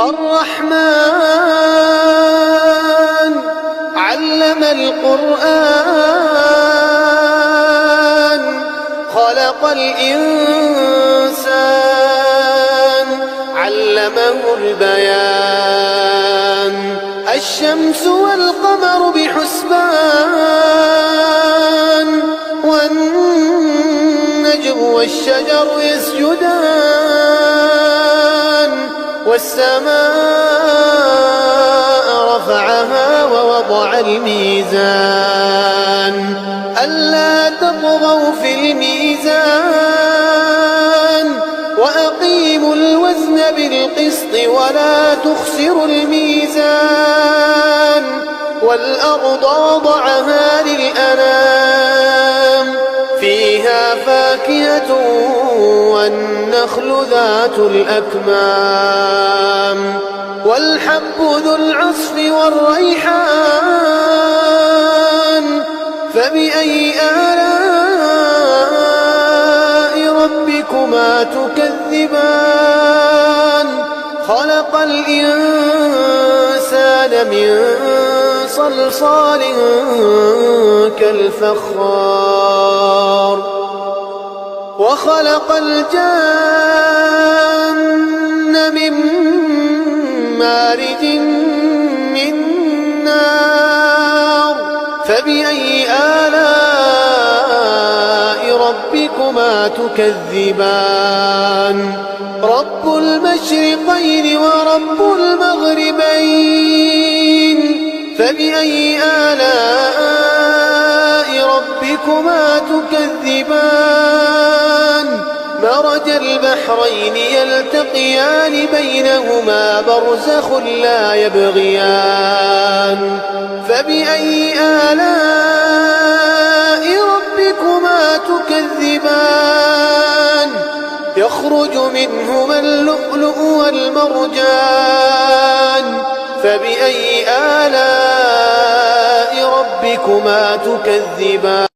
الرحمن علم القرآن خلق الإنسان علمه البيان الشمس والقمر بحسبان والنجم والشجر يسجدان والسماء رفعها ووضع الميزان ألا تطغوا في الميزان وأقيموا الوزن بالقسط ولا تخسروا الميزان والأرض وضعها للأنام فيها فاكهة والنخل ذات الأكمام والحب ذو العصف والريحان فبأي آلاء ربكما تكذبان خلق الإنسان من صلصال كالفخار وخلق الجان من مارج من نار فبأي آلاء ربكما تكذبان رب المشرقين ورب المغربين فبأي آلاء ربكما تكذبان مرج البحرين يلتقيان بينهما برزخ لا يبغيان فبأي آلاء ربكما تكذبان يخرج منهما اللؤلؤ والمرجان فبأي آلاء ربكما تكذبان